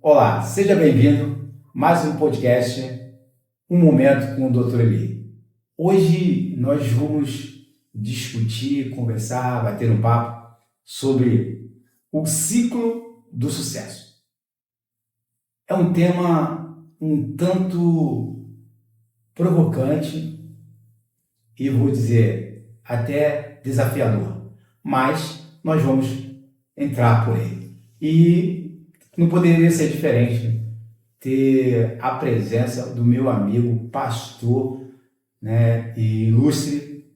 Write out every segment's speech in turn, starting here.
Olá, seja bem-vindo a mais um podcast, Um Momento com o Dr. Eli. Hoje nós vamos discutir, conversar, bater um papo sobre o ciclo do sucesso. É um tema um tanto provocante e vou dizer até desafiador, mas nós vamos entrar por ele. E não poderia ser diferente ter a presença do meu amigo, pastor, e ilustre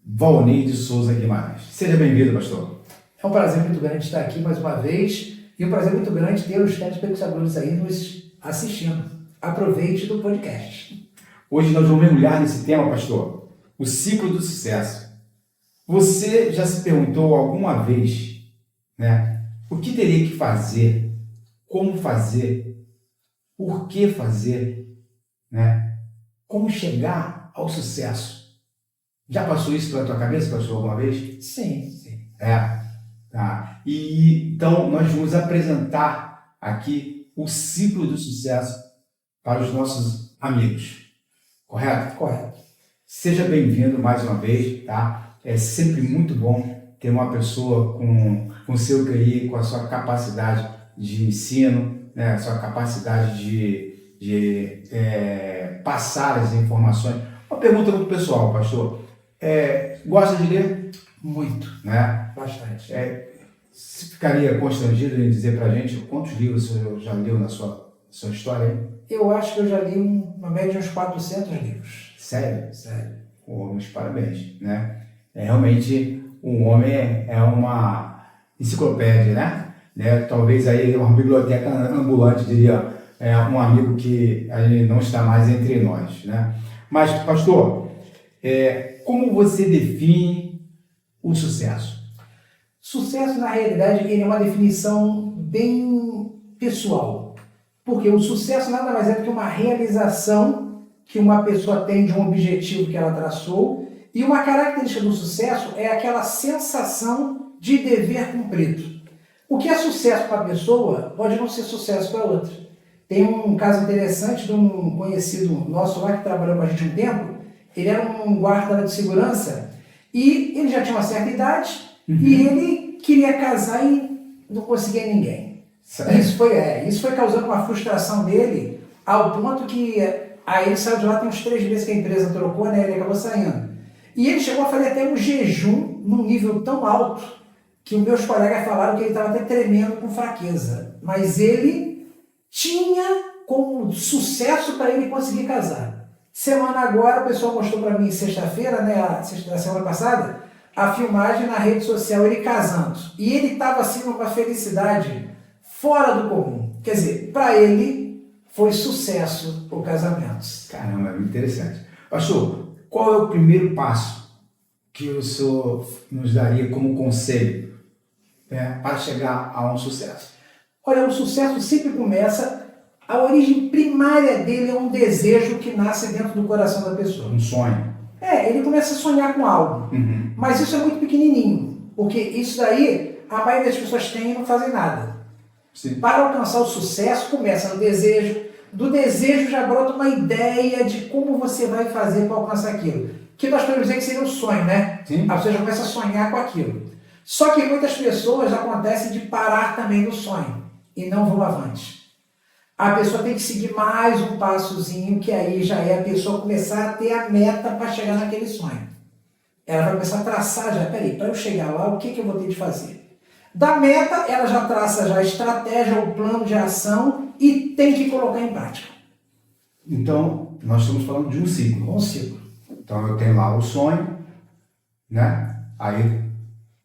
Valnei de Souza Guimarães. Seja bem-vindo, pastor. É um prazer muito grande estar aqui mais uma vez e um prazer muito grande ter os telespectadores aí nos assistindo. Aproveite do podcast. Hoje nós vamos mergulhar nesse tema, pastor, o ciclo do sucesso. Você já se perguntou alguma vez, o que teria que fazer, como fazer, por que fazer, como chegar ao sucesso? Já passou isso pela tua cabeça, pastor, alguma vez? Sim. Tá. E então nós vamos apresentar aqui o ciclo do sucesso para os nossos amigos. Correto? Correto. Seja bem-vindo mais uma vez, tá? É sempre muito bom ter uma pessoa com seu QI, com a sua capacidade de ensino, a sua capacidade de passar as informações. Uma pergunta muito pessoal, pastor. Gosta de ler? Muito. Bastante. Você ficaria constrangido em dizer pra gente quantos livros você já leu na sua história aí? Eu acho que eu já li uma média de uns 400 livros. Sério? Sério. Meus parabéns, realmente, um homem é uma enciclopédia, Talvez aí uma biblioteca ambulante, diria um amigo que aí não está mais entre nós, Mas, pastor, como você define o sucesso? Sucesso, na realidade, ele é uma definição bem pessoal. Porque o sucesso nada mais é do que uma realização que uma pessoa tem de um objetivo que ela traçou. E uma característica do sucesso é aquela sensação de dever cumprido. O que é sucesso para a pessoa pode não ser sucesso para outra. Tem um caso interessante de um conhecido nosso lá que trabalhou com a gente um tempo. Ele era um guarda de segurança e ele já tinha uma certa idade e ele queria casar e não conseguia ninguém. Isso foi causando uma frustração dele ao ponto que aí ele saiu de lá, tem uns 3 meses que a empresa trocou, ele acabou saindo. E ele chegou a fazer até um jejum num nível tão alto que os meus colegas falaram que ele estava até tremendo com fraqueza. Mas ele tinha como sucesso para ele conseguir casar. Semana agora, o pessoal mostrou para mim sexta-feira, na semana passada, a filmagem na rede social, ele casando. E ele estava assim numa felicidade fora do comum. Quer dizer, para ele foi sucesso o casamento. Caramba, é muito interessante. Pastor, qual é o primeiro passo que o senhor nos daria como conselho para chegar a um sucesso? Olha, o sucesso sempre começa, a origem primária dele é um desejo que nasce dentro do coração da pessoa. Um sonho. Ele começa a sonhar com algo, mas isso é muito pequenininho, porque isso daí a maioria das pessoas tem e não fazem nada. Sim. Para alcançar o sucesso começa no desejo, do desejo já brota uma ideia de como você vai fazer para alcançar aquilo. Que nós podemos dizer que seria um sonho, Sim. A pessoa já começa a sonhar com aquilo. Só que muitas pessoas acontecem de parar também no sonho e não vão avante. A pessoa tem que seguir mais um passozinho, que aí já é a pessoa começar a ter a meta para chegar naquele sonho. Ela vai começar a traçar já, peraí, para eu chegar lá, o que eu vou ter de fazer? Da meta, ela já traça já a estratégia, o plano de ação e tem que colocar em prática. Então, nós estamos falando de um ciclo. Um ciclo. Então, eu tenho lá o sonho, Aí,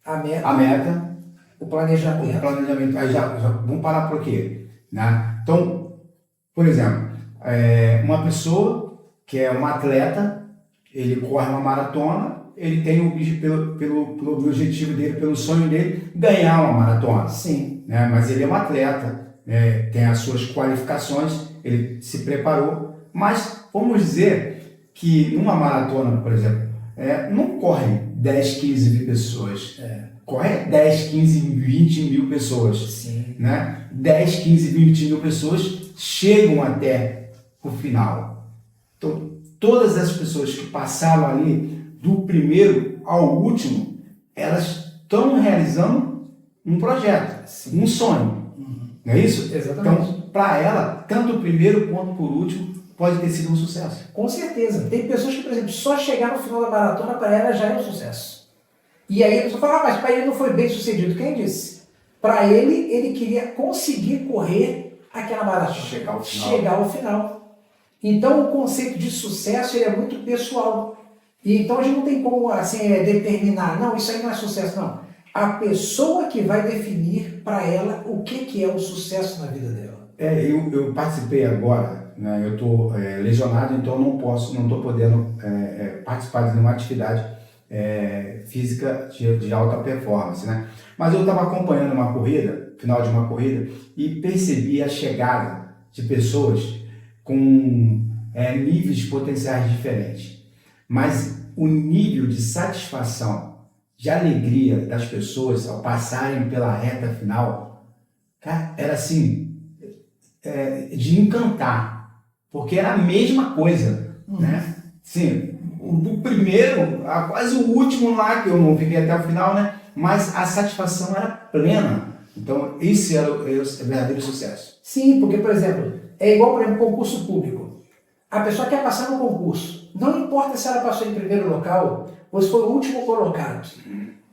a meta, o planejamento. Aí já vamos parar por quê? Então, por exemplo, uma pessoa que é um atleta, ele corre uma maratona, ele tem pelo objetivo dele, pelo sonho dele, ganhar uma maratona. Sim. Mas ele é um atleta, tem as suas qualificações, ele se preparou, mas vamos dizer que numa maratona, por exemplo, não corre 10, 15 mil pessoas. Corre 10, 15, 20 mil pessoas. Sim. Né? 10, 15, 20 mil pessoas chegam até o final. Então, todas as pessoas que passaram ali, do primeiro ao último, elas estão realizando um projeto, Sim. um sonho. Não é isso? Exatamente. Então, para ela, tanto o primeiro quanto por último, pode ter sido um sucesso. Com certeza. Tem pessoas que, por exemplo, só chegar no final da maratona para ela já é um sucesso. E aí a pessoa fala, mas para ele não foi bem sucedido. Quem disse? Para ele queria conseguir correr aquela maratona. Chegar ao final. Chegar ao final. Então o conceito de sucesso ele é muito pessoal. E então a gente não tem como assim, determinar, não, isso aí não é sucesso, não. A pessoa que vai definir para ela o que é o sucesso na vida dela. Eu participei agora, né, eu estou lesionado, então não estou podendo participar de nenhuma atividade física de alta performance, né? Mas eu estava acompanhando uma corrida, final de uma corrida, e percebi a chegada de pessoas com níveis potenciais diferentes. Mas o nível de satisfação, de alegria das pessoas ao passarem pela reta final, cara, era assim, de encantar, porque era a mesma coisa, né? Sim, do primeiro a quase o último lá, que eu não fiquei até o final, né? Mas a satisfação era plena. Então, esse era o verdadeiro sucesso. Sim, porque, por exemplo, é igual, por exemplo, concurso público. A pessoa quer passar no concurso. Não importa se ela passou em primeiro local ou se foi o último colocado.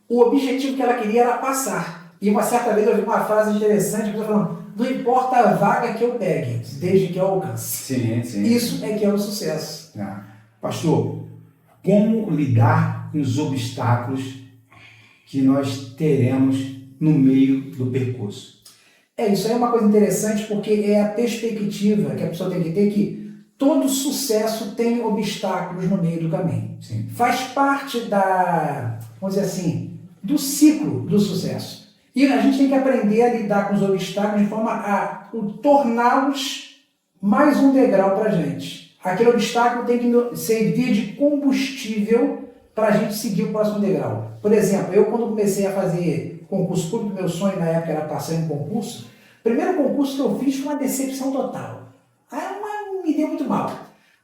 O objetivo que ela queria era passar. E uma certa vez eu vi uma frase interessante, que eu falando, não importa a vaga que eu pegue, desde que eu alcance. Sim. Isso é que é o sucesso. Pastor, como lidar com os obstáculos que nós teremos no meio do percurso? Isso aí é uma coisa interessante, porque é a perspectiva que a pessoa tem que ter, que todo sucesso tem obstáculos no meio do caminho. Sim. Faz parte vamos dizer assim, do ciclo do sucesso. E a gente tem que aprender a lidar com os obstáculos de forma a torná-los mais um degrau para a gente. Aquele obstáculo tem que servir de combustível para a gente seguir o próximo degrau. Por exemplo, eu quando comecei a fazer concurso público, meu sonho na época era passar em concurso, o primeiro concurso que eu fiz foi uma decepção total. Me deu muito mal.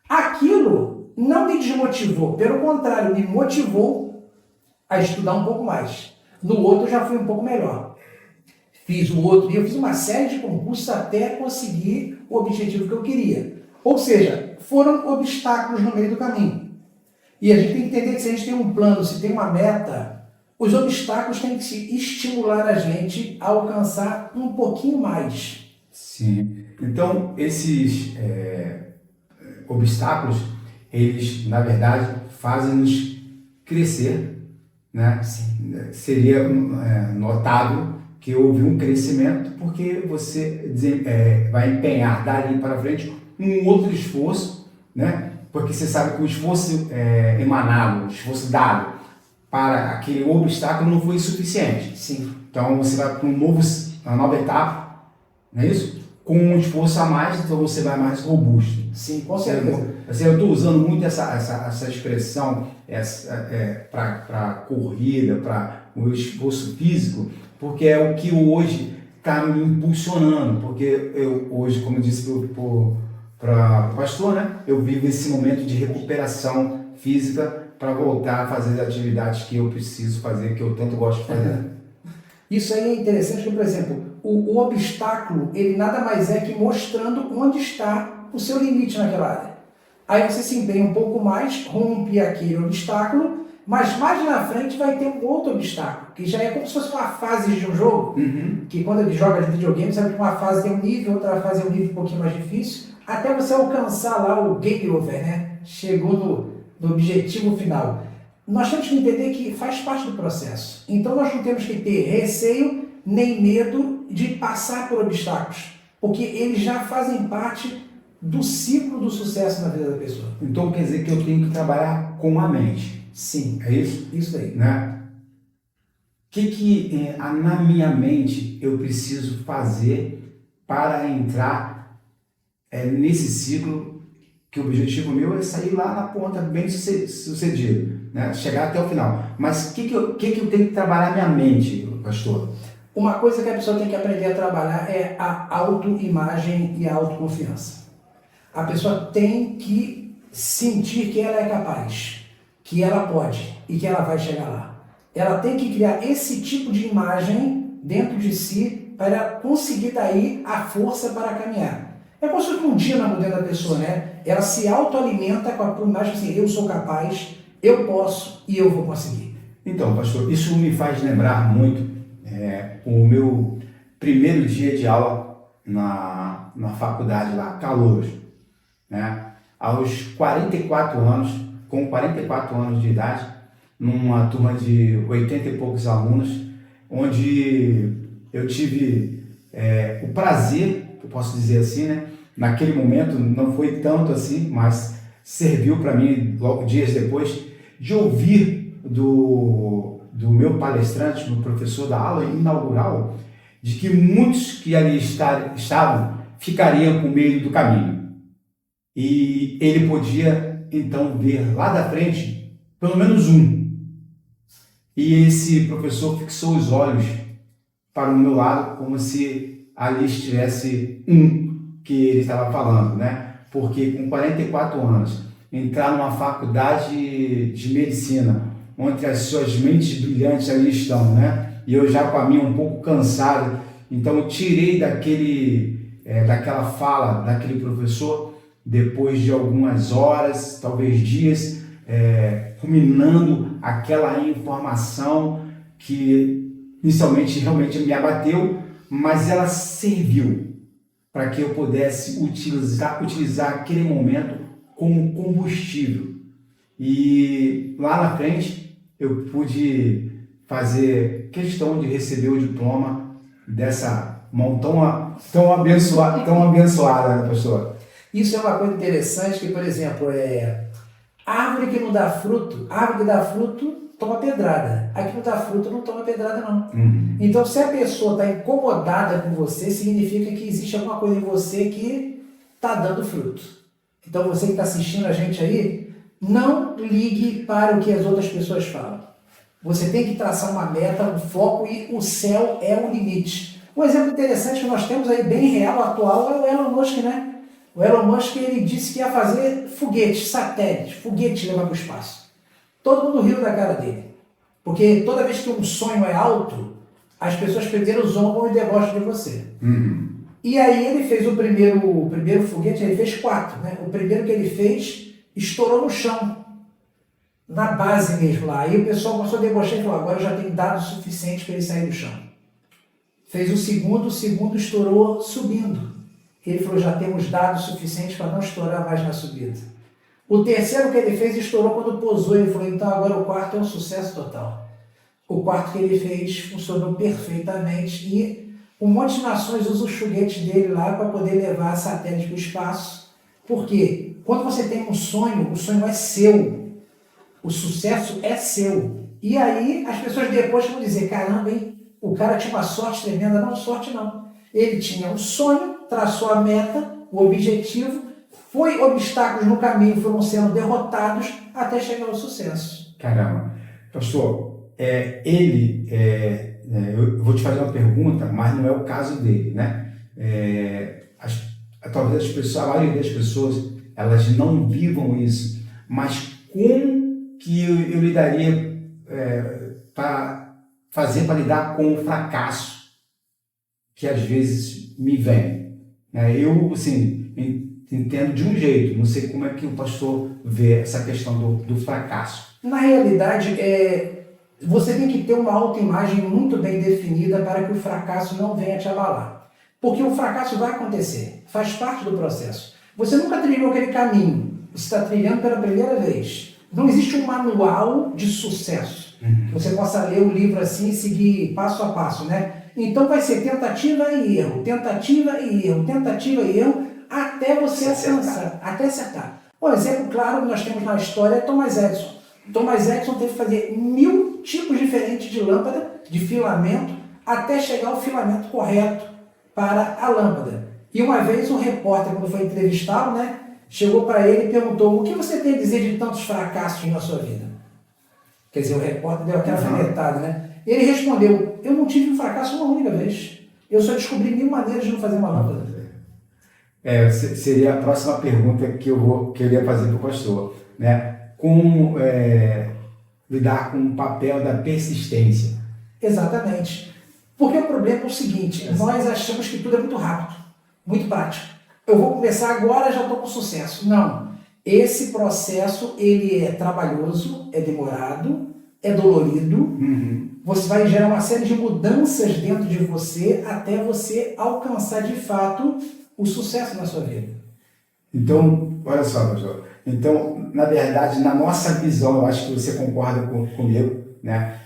Aquilo não me desmotivou, pelo contrário, me motivou a estudar um pouco mais. No outro eu já fui um pouco melhor. Fiz o outro e eu fiz uma série de concursos até conseguir o objetivo que eu queria. Ou seja, foram obstáculos no meio do caminho. E a gente tem que entender que se a gente tem um plano, se tem uma meta, os obstáculos têm que estimular a gente a alcançar um pouquinho mais. Sim. Então, esses obstáculos, eles, na verdade, fazem-nos crescer, né? Sim. Seria notável que houve um crescimento, porque você vai empenhar dali para frente um outro esforço, né? Porque você sabe que o esforço emanado, o esforço dado para aquele obstáculo não foi suficiente. Sim. Então você vai para uma nova etapa, não é isso? Com um esforço a mais, então você vai mais robusto. Sim, com certeza. Assim, eu estou usando muito essa expressão para corrida, para o esforço físico, porque é o que hoje está me impulsionando. Porque eu hoje, como eu disse para o pastor, né, eu vivo esse momento de recuperação física para voltar a fazer as atividades que eu preciso fazer, que eu tanto gosto de fazer. Isso aí é interessante, porque, por exemplo, o obstáculo, ele nada mais é que mostrando onde está o seu limite naquela área. Aí você se empenha um pouco mais, rompe aquele obstáculo, mas mais na frente vai ter um outro obstáculo, que já é como se fosse uma fase de um jogo, que quando ele joga de videogame, sabe que uma fase tem um nível, outra fase é um nível um pouquinho mais difícil, até você alcançar lá o game over, né? Chegou no objetivo final. Nós temos que entender que faz parte do processo. Então nós não temos que ter receio nem medo de passar por obstáculos, porque eles já fazem parte do ciclo do sucesso na vida da pessoa. Então quer dizer que eu tenho que trabalhar com a mente. Sim. É isso? Isso aí. Né? O que na minha mente eu preciso fazer para entrar nesse ciclo, que o objetivo meu é sair lá na ponta bem sucedido. né? Chegar até o final. Mas o que eu tenho que trabalhar minha mente, pastor? Uma coisa que a pessoa tem que aprender a trabalhar é a autoimagem e a autoconfiança. A pessoa tem que sentir que ela é capaz, que ela pode e que ela vai chegar lá. Ela tem que criar esse tipo de imagem dentro de si para conseguir daí a força para caminhar. É como se fosse um dínamo dentro da pessoa, né? Ela se autoalimenta com a imagem assim, eu sou capaz, eu posso e eu vou conseguir. Então, pastor, isso me faz lembrar muito o meu primeiro dia de aula na faculdade lá, Calouros, né? Aos 44 anos, com 44 anos de idade, numa turma de 80 e poucos alunos, onde eu tive o prazer, eu posso dizer assim, né? Naquele momento não foi tanto assim, mas serviu para mim, logo dias depois, de ouvir do meu palestrante, do professor da aula inaugural, de que muitos que ali estavam ficariam com medo do caminho. E ele podia, então, ver lá da frente, pelo menos um. E esse professor fixou os olhos para o meu lado, como se ali estivesse um que ele estava falando, né? Porque com 44 anos, entrar numa faculdade de medicina, onde as suas mentes brilhantes ali estão, né? E eu já com a minha um pouco cansado, então eu tirei daquela fala daquele professor, depois de algumas horas, talvez dias, ruminando aquela informação que inicialmente realmente me abateu, mas ela serviu para que eu pudesse utilizar aquele momento como combustível. E lá na frente eu pude fazer questão de receber o diploma dessa mão tão abençoada, né, pastor? Isso é uma coisa interessante que, por exemplo, árvore que não dá fruto, árvore que dá fruto toma pedrada. A que não dá fruto não toma pedrada, não. Uhum. Então, se a pessoa está incomodada com você, significa que existe alguma coisa em você que está dando fruto. Então, você que está assistindo a gente aí, não ligue para o que as outras pessoas falam. Você tem que traçar uma meta, um foco e o céu é o limite. Um exemplo interessante que nós temos aí, bem real, atual, é o Elon Musk, né? O Elon Musk, ele disse que ia fazer foguetes, satélites, foguetes levar para o espaço. Todo mundo riu da cara dele. Porque toda vez que um sonho é alto, as pessoas primeiro zombam e debocham de você. Uhum. E aí ele fez o primeiro foguete, ele fez 4, né? O primeiro que ele fez estourou no chão, na base mesmo lá. Aí o pessoal começou a debochar e falou, agora já tem dados suficientes para ele sair do chão. Fez o segundo estourou subindo. Ele falou, já temos dados suficientes para não estourar mais na subida. O terceiro que ele fez estourou quando pousou. Ele falou, então agora o quarto é um sucesso total. O quarto que ele fez funcionou perfeitamente e um monte de nações usa os foguetes dele lá para poder levar satélites para o espaço. Por quê? Quando você tem um sonho, o sonho é seu. O sucesso é seu. E aí as pessoas depois vão dizer, caramba, hein? O cara tinha uma sorte tremenda. Não, sorte não. Ele tinha um sonho, traçou a meta, o objetivo, foi obstáculos no caminho, foram sendo derrotados até chegar ao sucesso. Caramba. Pastor, eu vou te fazer uma pergunta, mas não é o caso dele, né? Talvez a maioria das pessoas, elas não vivam isso, mas como que eu lidaria para lidar com o fracasso que às vezes me vem? Eu, assim, entendo de um jeito, não sei como é que o pastor vê essa questão do fracasso. Na realidade, você tem que ter uma autoimagem muito bem definida para que o fracasso não venha te abalar. Porque o fracasso vai acontecer, faz parte do processo. Você nunca trilhou aquele caminho, você está trilhando pela primeira vez. Não existe um manual de sucesso. Você possa ler o livro assim e seguir passo a passo, né? Então vai ser tentativa e erro, tentativa e erro, tentativa e erro, até você alcançar, até acertar. Um exemplo claro que nós temos na história é Thomas Edison. Thomas Edison teve que fazer 1000 tipos diferentes de lâmpada, de filamento, até chegar ao filamento correto para a lâmpada. E uma vez um repórter, quando foi entrevistá-lo, né, chegou para ele e perguntou, o que você tem a dizer de tantos fracassos na sua vida? Quer dizer, o repórter deu aquela alfinetada, né? Ele respondeu, eu não tive um fracasso uma única vez. Eu só descobri 1000 maneiras de não fazer uma lâmpada. Seria a próxima pergunta que eu ia fazer para o pastor, né? Como lidar com o papel da persistência? Exatamente. Porque o problema é o seguinte, nós achamos que tudo é muito rápido, muito prático. Eu vou começar agora, já estou com sucesso. Não. Esse processo, ele é trabalhoso, é demorado, é dolorido. Você vai gerar uma série de mudanças dentro de você até você alcançar de fato o sucesso na sua vida. Então, olha só, pastor. Então, na verdade, na nossa visão, eu acho que você concorda comigo, né?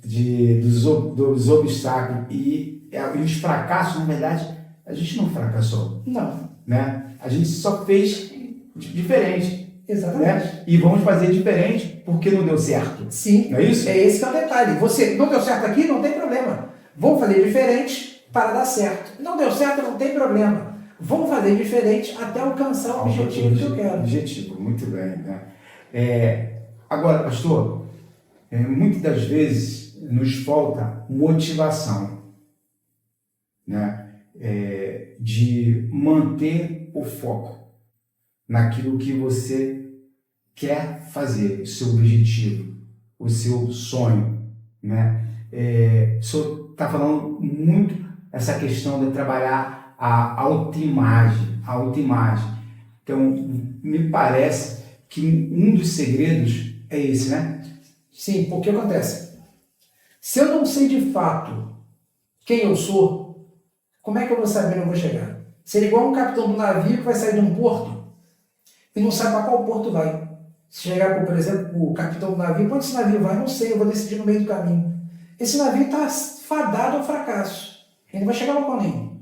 Dos obstáculos e os fracassos, na verdade, a gente não fracassou. Não. Né? A gente só fez diferente. Exatamente. Né? E vamos fazer diferente porque não deu certo. Sim. Não é isso? É esse que é o detalhe. Você não deu certo aqui, não tem problema. Vamos fazer diferente para dar certo. Não deu certo, não tem problema. Vamos fazer diferente até alcançar o objetivo que eu quero. Objetivo, muito bem. Né? Agora, pastor, muitas das vezes nos falta motivação, né? De manter o foco naquilo que você quer fazer, o seu objetivo, o seu sonho, né? O senhor está falando muito essa questão de trabalhar a autoimagem. Então, me parece que um dos segredos é esse, né? Sim, porque acontece. Se eu não sei de fato quem eu sou, como é que eu vou saber onde eu vou chegar? Seria igual um capitão do navio que vai sair de um porto e não sabe para qual porto vai. Se chegar, por exemplo, o capitão do navio, para onde esse navio vai? Não sei, eu vou decidir no meio do caminho. Esse navio está fadado ao fracasso. Ele não vai chegar a lugar nenhum.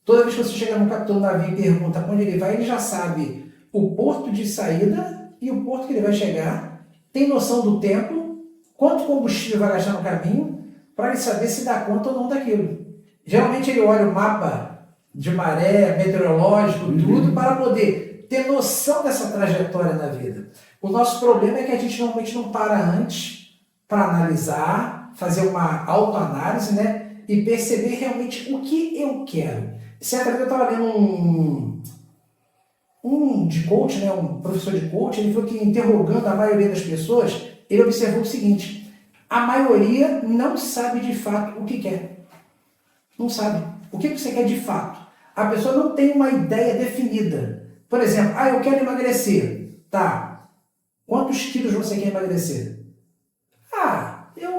Toda vez que você chegar no capitão do navio e pergunta para onde ele vai, ele já sabe o porto de saída e o porto que ele vai chegar, tem noção do tempo, quanto combustível vai gastar no caminho, para ele saber se dá conta ou não daquilo. Geralmente ele olha o mapa de maré, meteorológico, tudo, para poder ter noção dessa trajetória na vida. O nosso problema é que a gente normalmente não para antes para analisar, fazer uma autoanálise, né? E perceber realmente o que eu quero. Certa vez eu estava lendo um de coach, né? Um professor de coach, ele falou que interrogando a maioria das pessoas, ele observou o seguinte: a maioria não sabe de fato o que quer. Não sabe. O que você quer de fato? A pessoa não tem uma ideia definida. Por exemplo, eu quero emagrecer. Tá. Quantos quilos você quer emagrecer? Eu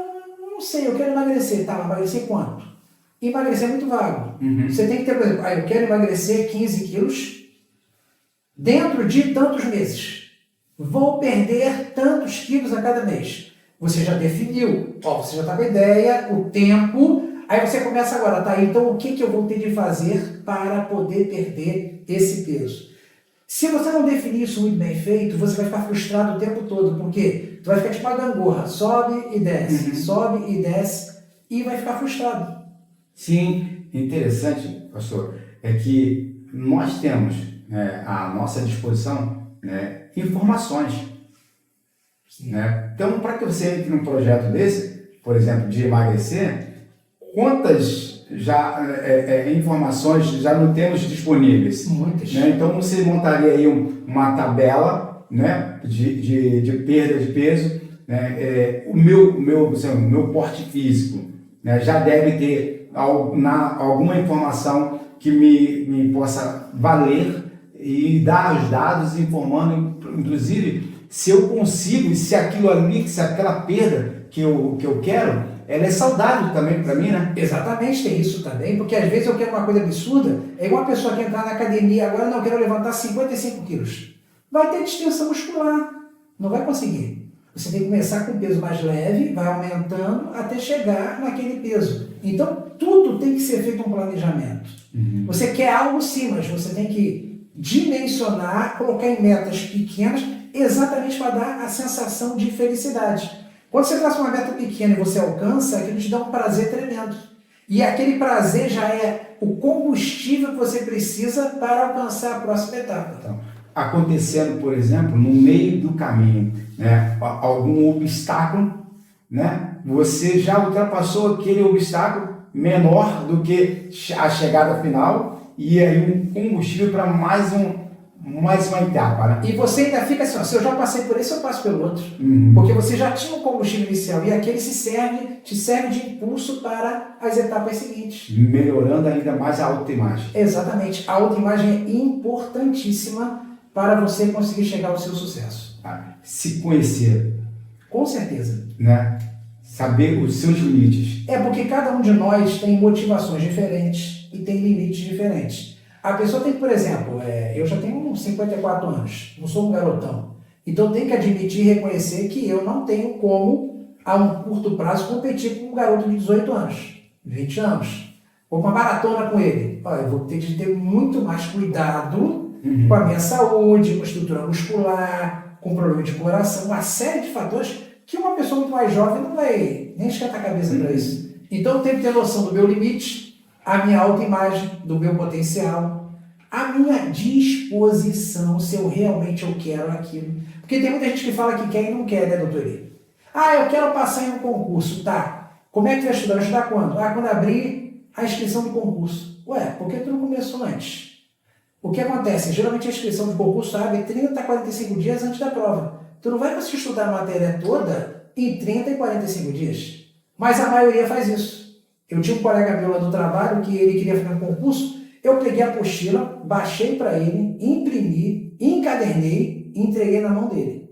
não sei, eu quero emagrecer. Tá, emagrecer quanto? Emagrecer é muito vago. Você tem que ter, por exemplo, eu quero emagrecer 15 quilos dentro de tantos meses. Vou perder tantos quilos a cada mês. Você já definiu, você já está com a ideia, o tempo. Aí você começa agora, tá? Então o que eu vou ter de fazer para poder perder esse peso? Se você não definir isso muito bem feito, você vai ficar frustrado o tempo todo, porque tu vai ficar tipo uma gangorra, sobe e desce, e vai ficar frustrado. Sim, interessante, pastor, é que nós temos à nossa disposição informações. Né? Então, para que você entre num projeto desse, por exemplo, de emagrecer, quantas informações já não temos disponíveis? Muitas. Né? Então você montaria aí uma tabela, né, de perda de peso, né? O meu porte físico, né, já deve ter alguma informação que me possa valer e dar os dados informando, inclusive, se eu consigo, se aquilo ali, se aquela perda que eu quero, ela é saudável também para mim, né? Exatamente, tem isso também, porque às vezes eu quero uma coisa absurda, é igual uma pessoa que entrar na academia agora, não, eu quero levantar 55 quilos. Vai ter distensão muscular, não vai conseguir. Você tem que começar com um peso mais leve, vai aumentando até chegar naquele peso. Então, tudo tem que ser feito um planejamento. Você quer algo sim, mas você tem que dimensionar, colocar em metas pequenas, exatamente para dar a sensação de felicidade. Quando você traça uma meta pequena e você alcança, aquilo te dá um prazer tremendo. E aquele prazer já é o combustível que você precisa para alcançar a próxima etapa. Então, acontecendo, por exemplo, no meio do caminho, né, algum obstáculo, né, você já ultrapassou aquele obstáculo menor do que a chegada final e aí um combustível para mais uma etapa, né? E você ainda fica assim, ó, se eu já passei por esse, eu passo pelo outro. Uhum. Porque você já tinha um combustível inicial e aquele te serve de impulso para as etapas seguintes. Melhorando ainda mais a autoimagem. Exatamente. A autoimagem é importantíssima para você conseguir chegar ao seu sucesso. Se conhecer. Com certeza. Né? Saber os seus limites. É porque cada um de nós tem motivações diferentes e tem limites diferentes. A pessoa tem, por exemplo, eu já tenho 54 anos, não sou um garotão. Então tem que admitir e reconhecer que eu não tenho como, a um curto prazo, competir com um garoto de 18 anos, 20 anos. Ou uma maratona com ele. Olha, eu vou ter que ter muito mais cuidado com a minha saúde, com a estrutura muscular, com problema de coração, uma série de fatores que uma pessoa muito mais jovem não vai nem esquentar a cabeça para isso. Então eu tenho que ter noção do meu limite, a minha autoimagem, do meu potencial, a minha disposição, se eu realmente quero aquilo. Porque tem muita gente que fala que quer e não quer, né, doutor Eli? Eu quero passar em um concurso, tá? Como é que tu vai estudar? Vai estudar quando? Quando abrir a inscrição do concurso. Ué, por que tu não começou antes? O que acontece? Geralmente a inscrição do concurso abre 30 a 45 dias antes da prova. Tu não vai conseguir estudar a matéria toda em 30 e 45 dias. Mas a maioria faz isso. Eu tinha um colega meu lá do trabalho que ele queria fazer um concurso, eu peguei a apostila, baixei para ele, imprimi, encadernei e entreguei na mão dele.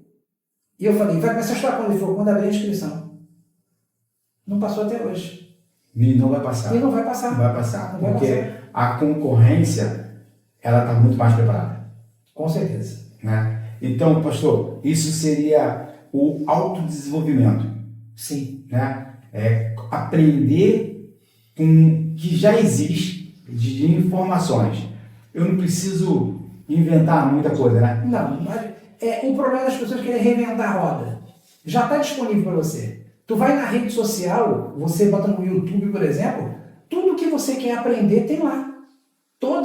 E eu falei, vai começar a estudar quando? Ele falou, quando abrir a inscrição. Não passou até hoje. E não vai passar. E não vai passar. Não vai passar. Não vai porque passar. A concorrência, ela está muito mais preparada. Com certeza. Né? Então, pastor, isso seria o autodesenvolvimento. Sim. Né? Aprender com o que já existe de informações. Eu não preciso inventar muita coisa, né? Não, o problema das pessoas querem reinventar a roda. Já está disponível para você. Tu vai na rede social, você bota no YouTube, por exemplo, tudo que você quer aprender tem lá.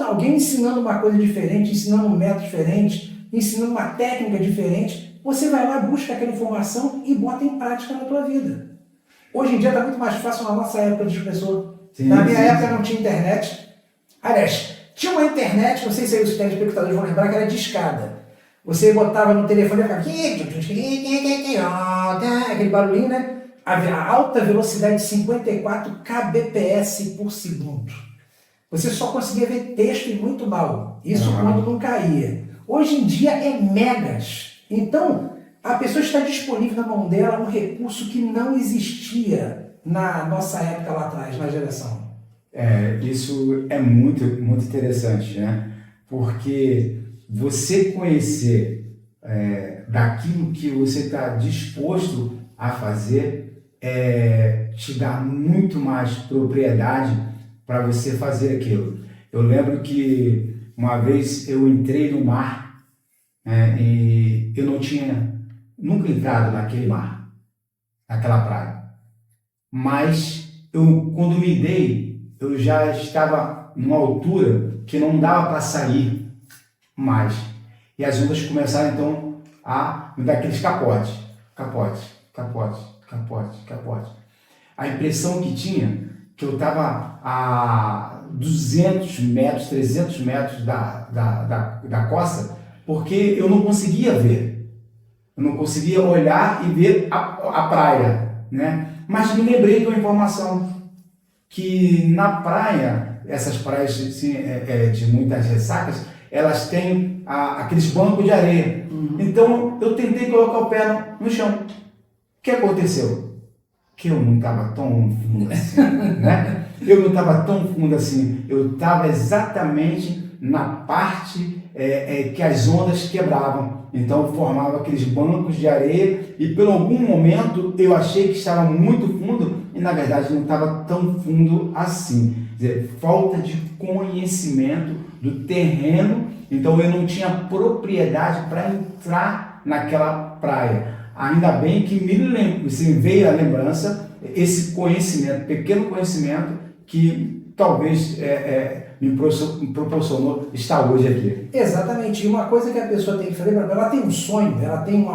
Alguém ensinando uma coisa diferente, ensinando um método diferente, ensinando uma técnica diferente, você vai lá, busca aquela informação e bota em prática na tua vida. Hoje em dia está muito mais fácil na nossa época de pessoa. Na minha época não tinha internet. Aliás, tinha uma internet, não sei se aí os telespectadores vão lembrar, que era discada. Você botava no telefone e ficava aquele barulhinho, né? A alta velocidade de 54 kbps por segundo. Você só conseguia ver texto e muito mal. Isso quando não caía. Hoje em dia é megas. Então, a pessoa está disponível na mão dela um recurso que não existia na nossa época lá atrás, na geração. Isso é muito, muito interessante, né? Porque você conhecer daquilo que você está disposto a fazer te dá muito mais propriedade para você fazer aquilo. Eu lembro que uma vez eu entrei no mar, e eu não tinha nunca entrado naquele mar, naquela praia. Mas quando me dei, eu já estava numa altura que não dava para sair mais. E as ondas começaram então a me dar aqueles capote. A impressão que tinha que eu estava a 200 metros, 300 metros da costa, porque eu não conseguia ver. Eu não conseguia olhar e ver a praia, né? Mas me lembrei de uma informação, que na praia, essas praias de muitas ressacas, elas têm aqueles bancos de areia. Então eu tentei colocar o pé no chão. O que aconteceu? Que eu não estava tão fundo assim, né? Eu não estava tão fundo assim. Eu estava exatamente na parte que as ondas quebravam. Então formava aqueles bancos de areia e por algum momento eu achei que estava muito fundo e na verdade não estava tão fundo assim. Quer dizer, falta de conhecimento do terreno. Então eu não tinha propriedade para entrar naquela praia. Ainda bem que me veio a lembrança, esse conhecimento, pequeno conhecimento, que talvez me proporcionou estar hoje aqui. Exatamente. E uma coisa que a pessoa tem que fazer, ela tem um sonho, ela tem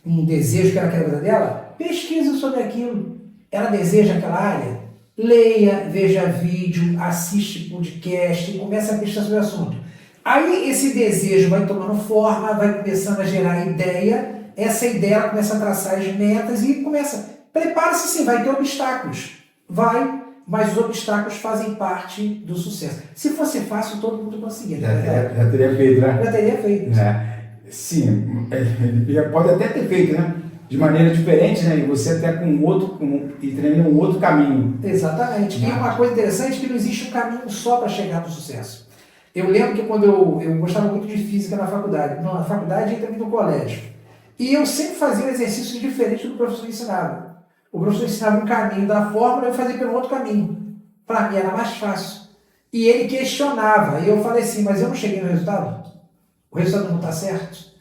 um desejo que ela quer na vida dela, pesquisa sobre aquilo. Ela deseja aquela área, leia, veja vídeo, assiste podcast, começa a pesquisar sobre o assunto. Aí esse desejo vai tomando forma, vai começando a gerar ideia, essa ideia ela começa a traçar as metas e começa. Prepara-se sim, vai ter obstáculos. Vai, mas os obstáculos fazem parte do sucesso. Se fosse fácil, todo mundo conseguiria. Já teria feito, né? Já teria feito. Sim, ele pode até ter feito, né? De maneira diferente, né? E você até e treinando um outro caminho. Exatamente. E uma coisa interessante é que não existe um caminho só para chegar no sucesso. Eu lembro que quando eu gostava muito de física na faculdade, não na faculdade e também no colégio. E eu sempre fazia um exercício diferente do que o professor ensinava. O professor ensinava um caminho da fórmula e eu fazia pelo outro caminho. Para mim era mais fácil. E ele questionava. E eu falei assim, mas eu não cheguei no resultado? O resultado não está certo?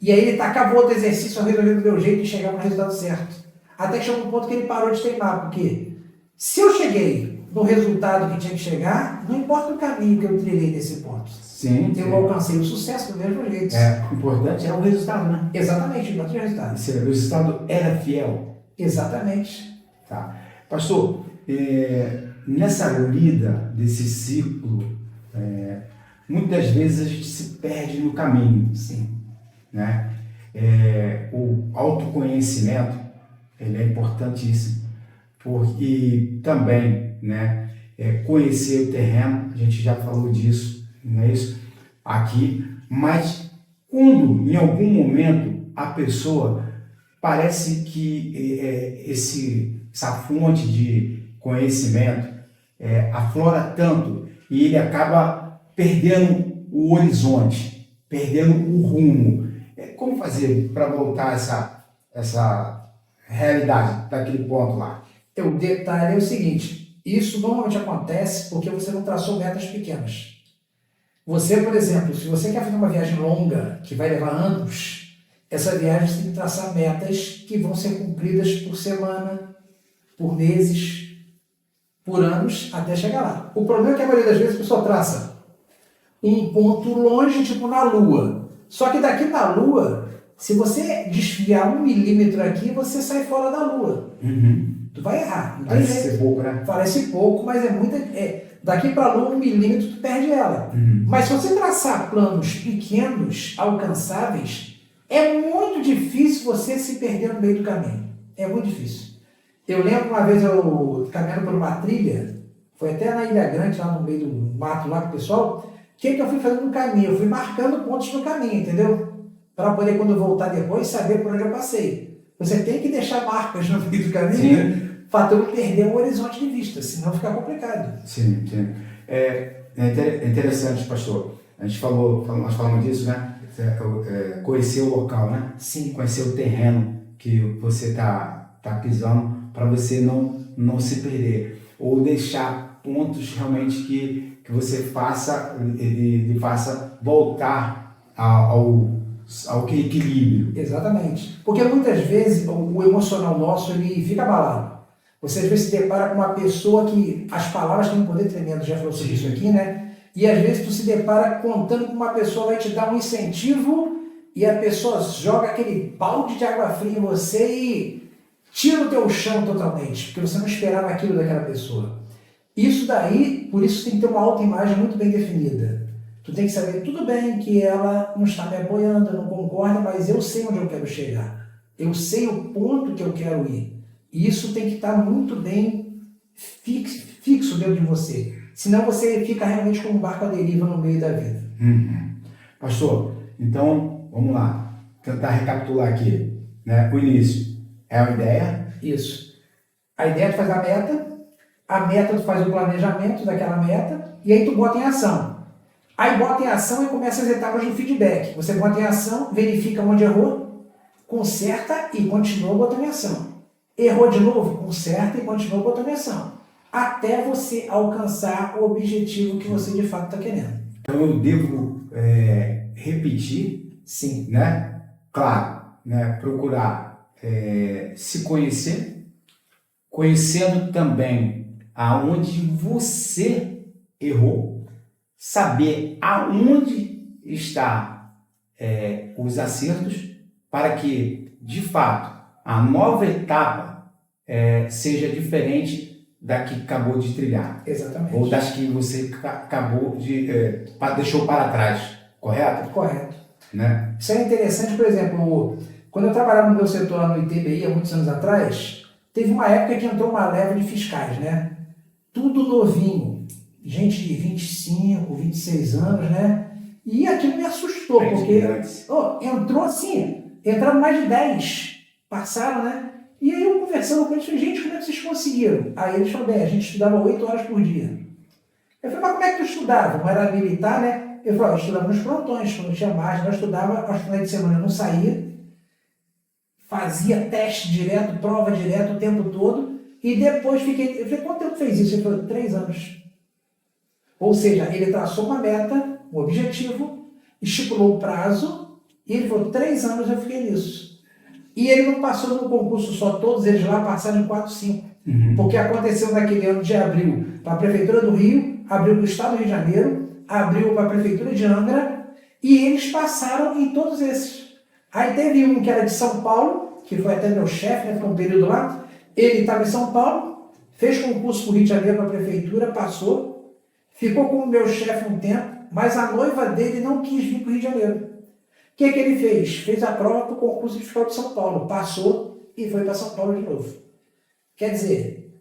E aí ele tacava outro exercício, eu resolvi do meu jeito e chegava no resultado certo. Até que chegou um ponto que ele parou de teimar, porque se eu cheguei no resultado que tinha que chegar, não importa o caminho que eu trilhei desse ponto. Sim. Eu alcancei o sucesso do mesmo jeito. O importante é o resultado, né? Exatamente, o importante é o resultado. O resultado era fiel. Exatamente. Tá. Pastor, nessa lida desse ciclo, muitas vezes a gente se perde no caminho. Sim. Né? O autoconhecimento ele é importantíssimo, porque também, né, conhecer o terreno, a gente já falou disso, não é isso? Aqui, mas quando em algum momento a pessoa parece que essa fonte de conhecimento aflora tanto e ele acaba perdendo o horizonte, perdendo o rumo. Como fazer para voltar essa realidade daquele ponto lá? O detalhe é o seguinte, isso normalmente acontece porque você não traçou metas pequenas. Você, por exemplo, se você quer fazer uma viagem longa, que vai levar anos, essa viagem você tem que traçar metas que vão ser cumpridas por semana, por meses, por anos, até chegar lá. O problema é que a maioria das vezes a pessoa traça um ponto longe, tipo na Lua. Só que daqui na Lua, se você desviar 1 milímetro aqui, você sai fora da Lua. Uhum. Tu vai errar. Não parece ser pouco, né? Parece pouco, mas é muita... daqui para a Lua, 1 milímetro, tu perde ela. Uhum. Mas se você traçar planos pequenos, alcançáveis, é muito difícil você se perder no meio do caminho. É muito difícil. Eu lembro uma vez eu caminhando por uma trilha, foi até na Ilha Grande, lá no meio do mato, lá com o pessoal. O que eu fui fazendo no caminho? Eu fui marcando pontos no caminho, entendeu? Para poder, quando eu voltar depois, saber por onde eu passei. Você tem que deixar marcas no meio do caminho para tu não perder o horizonte de vista, senão fica complicado. Sim. É interessante, pastor. Nós falamos disso, né? Conhecer o local, né? Sim. Conhecer o terreno que você está pisando para você não se perder. Ou deixar pontos realmente que você faça, ele faça voltar ao equilíbrio. Exatamente. Porque muitas vezes o emocional nosso ele fica abalado. Você às vezes se depara com uma pessoa que as palavras têm um poder tremendo, já falou sobre isso aqui, né? E às vezes tu se depara contando com uma pessoa vai te dar um incentivo e a pessoa joga aquele balde de água fria em você e tira o teu chão totalmente, porque você não esperava aquilo daquela pessoa. Isso daí, por isso tem que ter uma autoimagem muito bem definida. Tu tem que saber, tudo bem que ela não está me apoiando, não concorda, mas eu sei onde eu quero chegar. Eu sei o ponto que eu quero ir. E isso tem que estar muito bem fixo dentro de você. Senão você fica realmente como um barco à deriva no meio da vida. Uhum. Pastor, então, vamos lá. Tentar recapitular aqui. Né? O início é a ideia. Isso. A ideia é tu fazer a meta tu faz o planejamento daquela meta, e aí tu bota em ação. Aí bota em ação e começa as etapas do feedback. Você bota em ação, verifica onde errou, conserta e continua botando em ação. Errou de novo, conserta e continua botando em ação. Até você alcançar o objetivo que você de fato está querendo. Então eu devo repetir? Sim. Né? Claro, né? Procurar se conhecer, conhecendo também aonde você errou, saber aonde está os acertos para que, de fato, a nova etapa seja diferente da que acabou de trilhar. Exatamente. Ou das que você acabou de deixou para trás, correto? Correto. Né? Isso é interessante, por exemplo, quando eu trabalhava no meu setor lá no ITBI, há muitos anos atrás, teve uma época que entrou uma leva de fiscais, né? Tudo novinho, gente de 25, 26 anos, né? E aquilo me assustou, porque entrou assim, entraram mais de 10, passaram, né? E aí eu conversando com eles, falei, gente, como é que vocês conseguiram? Aí eles falaram, a gente estudava 8 horas por dia. Eu falei, mas como é que tu estudava? Não era militar, né? Eu falei, eu estudava nos plantões, quando tinha margem, nós estudava, aos finais de semana eu não saía, fazia teste direto, prova direto o tempo todo, e depois fiquei, eu falei, quanto tempo fez isso? Ele falou, 3 anos. Ou seja, ele traçou uma meta, um objetivo, estipulou o prazo, e ele falou, 3 anos eu fiquei nisso. E ele não passou no concurso só, todos eles lá passaram em 4, 5. Porque aconteceu naquele ano de abril para a Prefeitura do Rio, abriu para o Estado do Rio de Janeiro, abriu para a Prefeitura de Angra, e eles passaram em todos esses. Aí teve um que era de São Paulo, que foi até meu chefe, né, ficou um período lá, ele estava em São Paulo, fez concurso para o Rio de Janeiro para a Prefeitura, passou, ficou com o meu chefe um tempo, mas a noiva dele não quis vir para o Rio de Janeiro. O que ele fez? Fez a prova para o concurso de fiscal de São Paulo, passou e foi para São Paulo de novo. Quer dizer,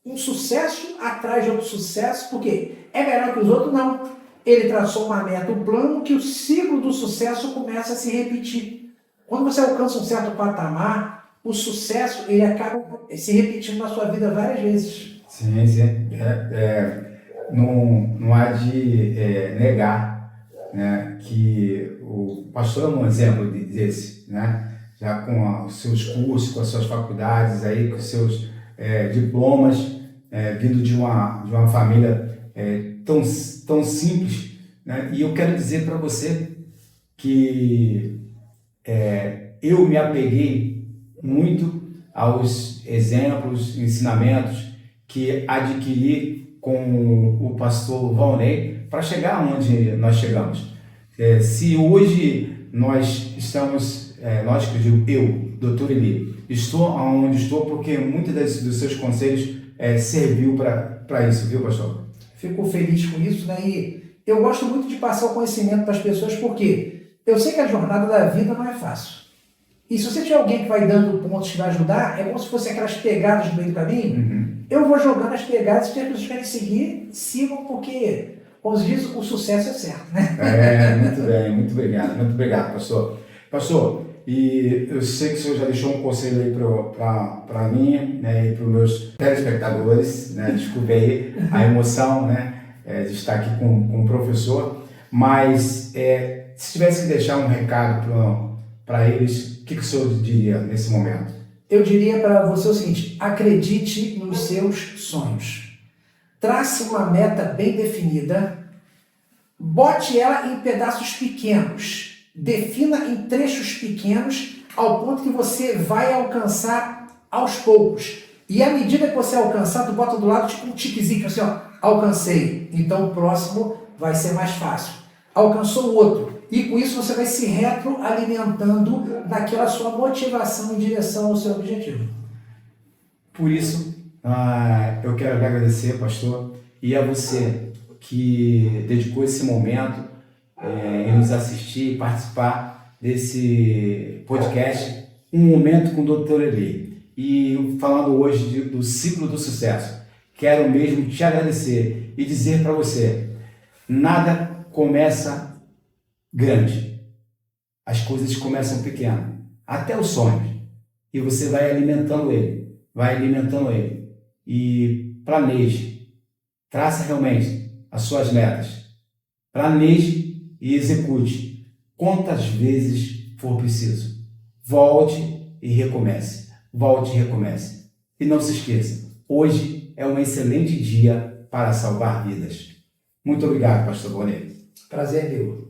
um sucesso atrás de outro sucesso, porque é melhor que os outros? Não. Ele traçou uma meta, um plano, que o ciclo do sucesso começa a se repetir. Quando você alcança um certo patamar, o sucesso ele acaba se repetindo na sua vida várias vezes. Sim, sim. Não há de negar, né, que o pastor é um exemplo desse, né? Já com os seus cursos, com as suas faculdades, aí, com os seus diplomas, vindo de uma família tão simples, né? E eu quero dizer para você que eu me apeguei muito aos exemplos, ensinamentos que adquiri com o pastor Valnei para chegar onde nós chegamos. Se hoje nós estamos, nós que eu digo eu, doutor Eli, estou onde estou porque muitos dos seus conselhos serviu para isso, viu, pastor? Fico feliz com isso, né? E eu gosto muito de passar o conhecimento para as pessoas porque eu sei que a jornada da vida não é fácil. E se você tiver alguém que vai dando pontos que vai ajudar, é como se fossem aquelas pegadas no meio do caminho. Eu vou jogando as pegadas, se as pessoas querem seguir, sigam, porque, como se diz, o sucesso é certo, né? Muito bem, muito obrigado, pastor. Pastor, e eu sei que o senhor já deixou um conselho aí para mim, né, e para os meus telespectadores, né? Desculpe aí a emoção, né, de estar aqui com o professor, mas se tivesse que deixar um recado para eles, o que o senhor diria nesse momento? Eu diria para você o seguinte, acredite nos seus sonhos. Trace uma meta bem definida, bote ela em pedaços pequenos, defina em trechos pequenos, ao ponto que você vai alcançar aos poucos. E à medida que você alcançar, tu bota do lado tipo um tiquezinho, assim, ó, alcancei. Então o próximo vai ser mais fácil. Alcançou o outro. E com isso você vai se retroalimentando naquela sua motivação em direção ao seu objetivo. Por isso, eu quero agradecer, pastor, e a você que dedicou esse momento em nos assistir e participar desse podcast, Um Momento com o Dr. Eli. E falando hoje do ciclo do sucesso, quero mesmo te agradecer e dizer para você, nada começa grande. As coisas começam pequenas, até os sonhos. E você vai alimentando ele. E planeje, traça realmente as suas metas. Planeje e execute quantas vezes for preciso. Volte e recomece. E não se esqueça, hoje é um excelente dia para salvar vidas. Muito obrigado, pastor Bonet. Prazer, meu.